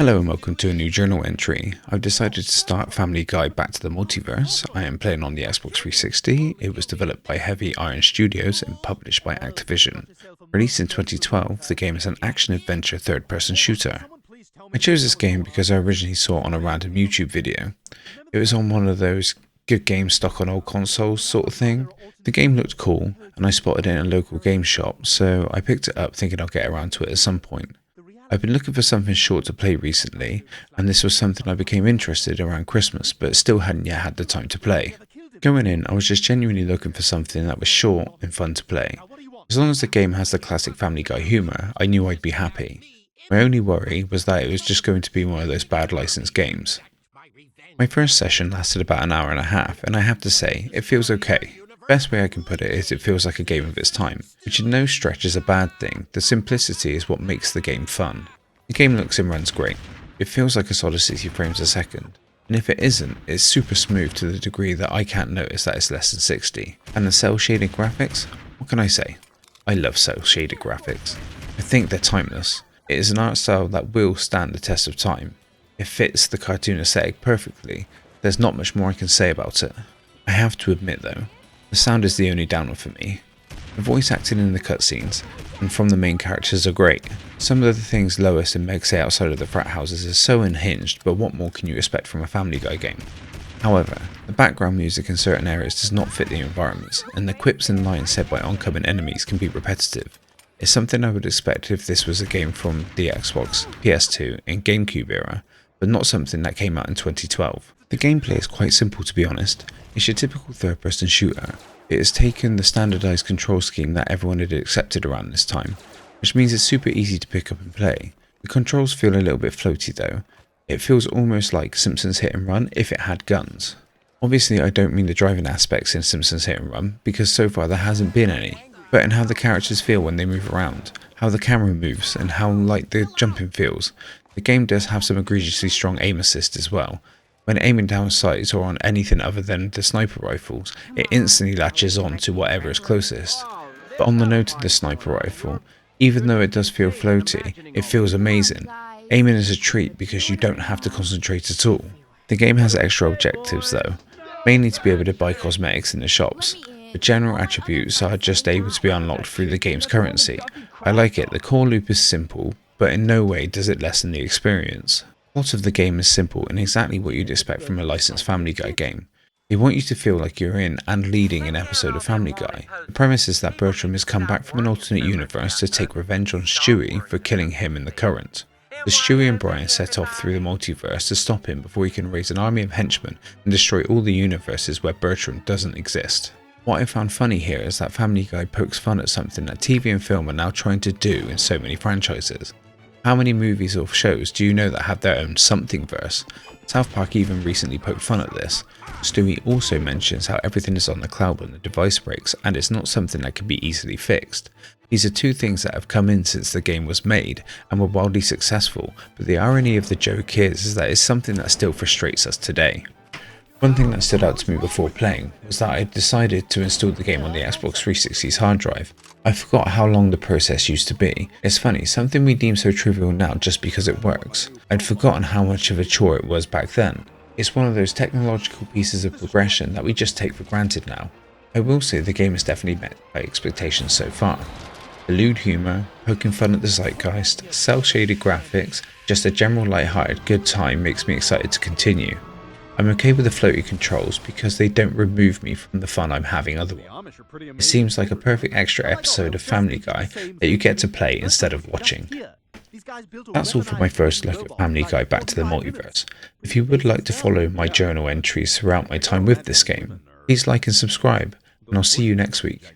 Hello and welcome to a new journal entry. I've decided to start Family Guy Back to the Multiverse. I am playing on the Xbox 360. It was developed by Heavy Iron Studios and published by Activision. Released in 2012, the game is an action-adventure third-person shooter. I chose this game because I originally saw it on a random YouTube video. It was on one of those good games stock on old consoles sort of thing. The game looked cool and I spotted it in a local game shop, so I picked it up thinking I'll get around to it at some point. I've been looking for something short to play recently, and this was something I became interested in around Christmas, but still hadn't yet had the time to play. Going in, I was just genuinely looking for something that was short and fun to play. As long as the game has the classic Family Guy humour, I knew I'd be happy. My only worry was that it was just going to be one of those bad licensed games. My first session lasted about an hour and a half, and I have to say, it feels okay. Best way I can put it is it feels like a game of its time, which in no stretch is a bad thing. The simplicity is what makes the game fun. The game looks and runs great. It feels like a solid 60 frames a second, and if it isn't, it's super smooth to the degree that I can't notice that it's less than 60. And the cel shaded graphics? What can I say? I love cel shaded graphics. I think they're timeless. It is an art style that will stand the test of time. It fits the cartoon aesthetic perfectly. There's not much more I can say about it. I have to admit though, the sound is the only downer for me. The voice acting in the cutscenes and from the main characters are great. Some of the things Lois and Meg say outside of the frat houses is so unhinged, but what more can you expect from a Family Guy game? However, the background music in certain areas does not fit the environments, and the quips and lines said by oncoming enemies can be repetitive. It's something I would expect if this was a game from the Xbox, PS2 and GameCube era, but not something that came out in 2012. The gameplay is quite simple, to be honest. It's your typical third-person shooter. It has taken the standardized control scheme that everyone had accepted around this time, which means it's super easy to pick up and play. The controls feel a little bit floaty though. It feels almost like Simpsons Hit and Run if it had guns. Obviously I don't mean the driving aspects in Simpsons Hit and Run, because so far there hasn't been any, but in how the characters feel when they move around, how the camera moves and how light the jumping feels. The game does have some egregiously strong aim assist as well. When aiming down sights or on anything other than the sniper rifles, it instantly latches on to whatever is closest. But on the note of the sniper rifle, even though it does feel floaty, it feels amazing. Aiming is a treat because you don't have to concentrate at all. The game has extra objectives though, mainly to be able to buy cosmetics in the shops. The general attributes are just able to be unlocked through the game's currency. I like it, the core loop is simple, but in no way does it lessen the experience. The plot of the game is simple and exactly what you'd expect from a licensed Family Guy game. They want you to feel like you're in and leading an episode of Family Guy. The premise is that Bertram has come back from an alternate universe to take revenge on Stewie for killing him in the current. So Stewie and Brian set off through the multiverse to stop him before he can raise an army of henchmen and destroy all the universes where Bertram doesn't exist. What I found funny here is that Family Guy pokes fun at something that TV and film are now trying to do in so many franchises. How many movies or shows do you know that have their own something-verse? South Park even recently poked fun at this. Stewie also mentions how everything is on the cloud when the device breaks and it's not something that can be easily fixed. These are two things that have come in since the game was made and were wildly successful, but the irony of the joke is that it's something that still frustrates us today. One thing that stood out to me before playing was that I decided to install the game on the Xbox 360's hard drive. I forgot how long the process used to be. It's funny, something we deem so trivial now just because it works. I'd forgotten how much of a chore it was back then. It's one of those technological pieces of progression that we just take for granted now. I will say the game has definitely met my expectations so far. The lewd humour, poking fun at the zeitgeist, cel-shaded graphics, just a general light-hearted good time makes me excited to continue. I'm okay with the floaty controls because they don't remove me from the fun I'm having otherwise. It seems like a perfect extra episode of Family Guy that you get to play instead of watching. That's all for my first look at Family Guy Back to the Multiverse. If you would like to follow my journal entries throughout my time with this game, please like and subscribe, and I'll see you next week.